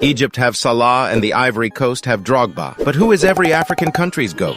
Egypt have Salah and the Ivory Coast have Drogba. But who is every African country's GOAT?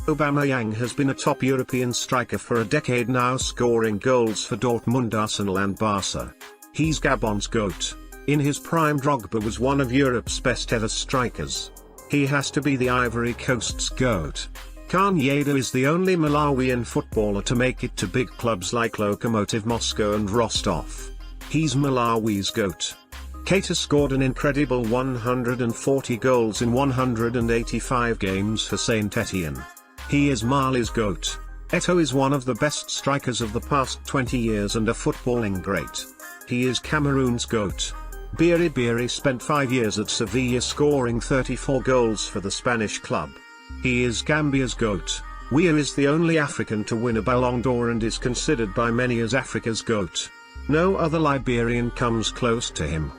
Aubameyang has been a top European striker for a decade now, scoring goals for Dortmund, Arsenal and Barca. He's Gabon's GOAT. In his prime, Drogba was one of Europe's best ever strikers. He has to be the Ivory Coast's GOAT. Kane is the only Malawian footballer to make it to big clubs like Lokomotiv Moscow and Rostov. He's Malawi's GOAT. Keita scored an incredible 140 goals in 185 games for Saint Etienne. He is Mali's GOAT. Eto'o is one of the best strikers of the past 20 years and a footballing great. He is Cameroon's GOAT. Biri spent 5 years at Sevilla, scoring 34 goals for the Spanish club. He is Gambia's GOAT. Weah is the only African to win a Ballon d'Or and is considered by many as Africa's GOAT. No other Liberian comes close to him.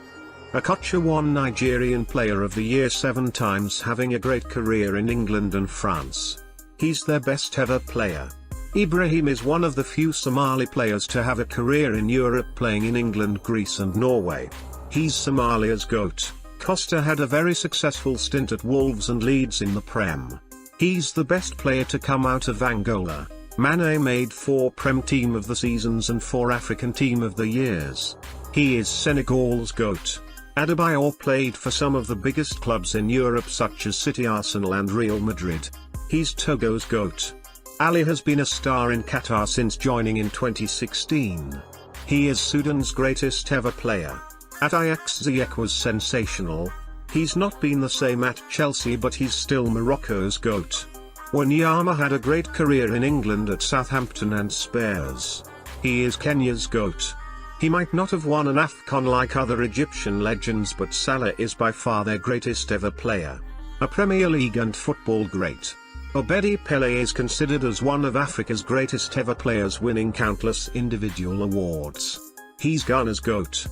Okocha won Nigerian Player of the Year 7 times, having a great career in England and France. He's their best ever player. Ibrahim is one of the few Somali players to have a career in Europe, playing in England, Greece and Norway. He's Somalia's GOAT. Costa had a very successful stint at Wolves and Leeds in the Prem. He's the best player to come out of Angola. Mane made 4 Prem Team of the Seasons and 4 African Team of the Years. He is Senegal's GOAT. Adebayor played for some of the biggest clubs in Europe such as City, Arsenal and Real Madrid. He's Togo's GOAT. Ali has been a star in Qatar since joining in 2016. He is Sudan's greatest ever player. At Ajax, Ziyech was sensational. He's not been the same at Chelsea, but he's still Morocco's GOAT. Wanyama had a great career in England at Southampton and Spurs. He is Kenya's GOAT. He might not have won an AFCON like other Egyptian legends, but Salah is by far their greatest ever player. A Premier League and football great. Obedi Pele is considered as one of Africa's greatest ever players, winning countless individual awards. He's Ghana's GOAT.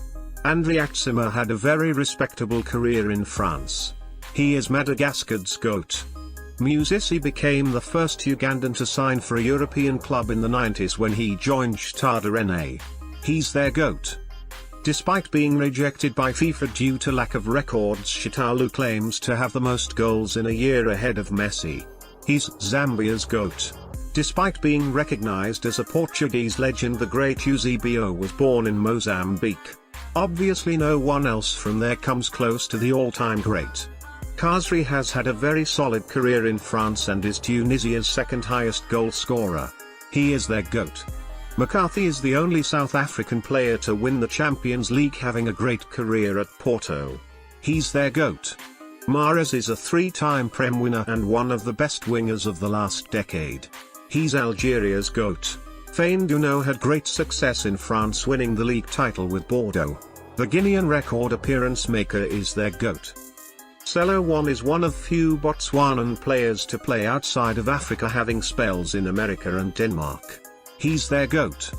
Andre Axima had a very respectable career in France. He is Madagascar's GOAT. Musisi became the first Ugandan to sign for a European club in the 90s when he joined Stade Rennais. He's their GOAT. Despite being rejected by FIFA due to lack of records, Shitalu claims to have the most goals in a year ahead of Messi. He's Zambia's GOAT. Despite being recognized as a Portuguese legend, the great Eusebio was born in Mozambique. Obviously no one else from there comes close to the all-time great. Khazri has had a very solid career in France and is Tunisia's second highest goal scorer. He is their GOAT. McCarthy is the only South African player to win the Champions League, having a great career at Porto. He's their GOAT. Mahrez is a 3-time Prem winner and one of the best wingers of the last decade. He's Algeria's GOAT. Fainduno had great success in France, winning the league title with Bordeaux. The Guinean record appearance maker is their GOAT. Selo One is one of few Botswanan players to play outside of Africa, having spells in America and Denmark. He's their GOAT.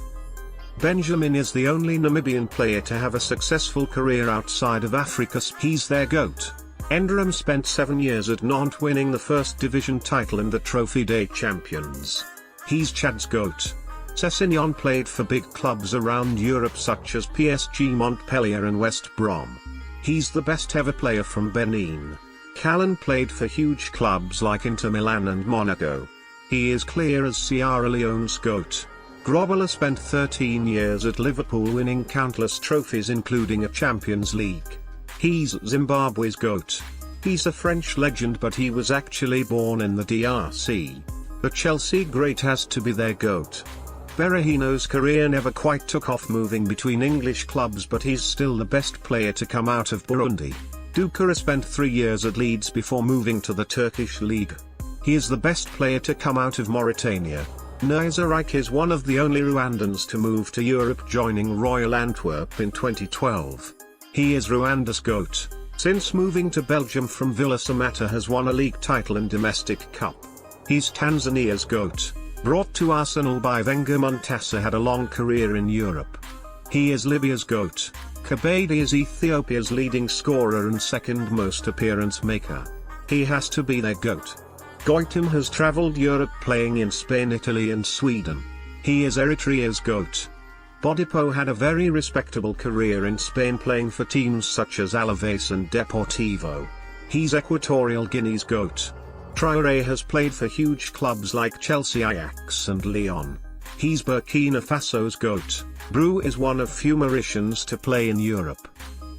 Benjamin is the only Namibian player to have a successful career outside of Africa. He's their GOAT. Endram spent 7 years at Nantes, winning the first division title and the Trophy des Champions. He's Chad's GOAT. Sessegnon played for big clubs around Europe such as PSG, Montpellier and West Brom. He's the best ever player from Benin. Callan played for huge clubs like Inter Milan and Monaco. He is clear as Sierra Leone's GOAT. Grobbelaar spent 13 years at Liverpool, winning countless trophies including a Champions League. He's Zimbabwe's GOAT. He's a French legend, but he was actually born in the DRC. The Chelsea great has to be their GOAT. Berahino's career never quite took off, moving between English clubs, but he's still the best player to come out of Burundi. Doucouré spent 3 years at Leeds before moving to the Turkish league. He is the best player to come out of Mauritania. Nizarike is one of the only Rwandans to move to Europe, joining Royal Antwerp in 2012. He is Rwanda's GOAT. Since moving to Belgium from Villa, Samatta has won a league title and domestic cup. He's Tanzania's GOAT. Brought to Arsenal by Wenger, Montassa had a long career in Europe. He is Libya's GOAT. Kabady is Ethiopia's leading scorer and second most appearance maker. He has to be their GOAT. Goitom has travelled Europe, playing in Spain, Italy and Sweden. He is Eritrea's GOAT. Bodipo had a very respectable career in Spain playing for teams such as Alaves and Deportivo. He's Equatorial Guinea's GOAT. Traoré has played for huge clubs like Chelsea, Ajax and Lyon. He's Burkina Faso's GOAT. Bru is one of few Mauritians to play in Europe.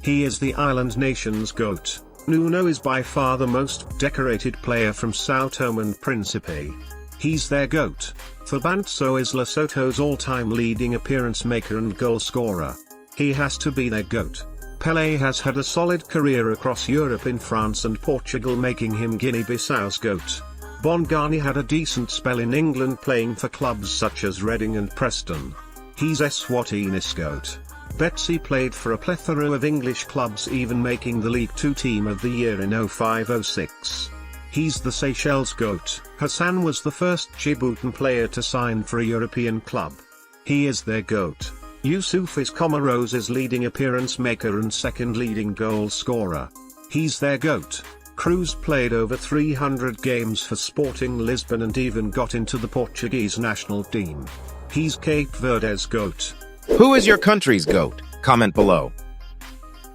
He is the island nation's GOAT. Nuno is by far the most decorated player from Sao Tome and Principe. He's their GOAT. Fabinho is Lesotho's all-time leading appearance maker and goal scorer. He has to be their GOAT. Pelé has had a solid career across Europe in France and Portugal, making him Guinea-Bissau's GOAT. Bongani had a decent spell in England playing for clubs such as Reading and Preston. He's Eswatini's GOAT. Betsy played for a plethora of English clubs, even making the League Two Team of the Year in 05-06. He's the Seychelles GOAT. Hassan was the first Djiboutian player to sign for a European club. He is their GOAT. Youssouf is Comoros' leading appearance maker and second leading goal scorer. He's their GOAT. Cruz played over 300 games for Sporting Lisbon and even got into the Portuguese national team. He's Cape Verde's GOAT. Who is your country's GOAT? Comment below.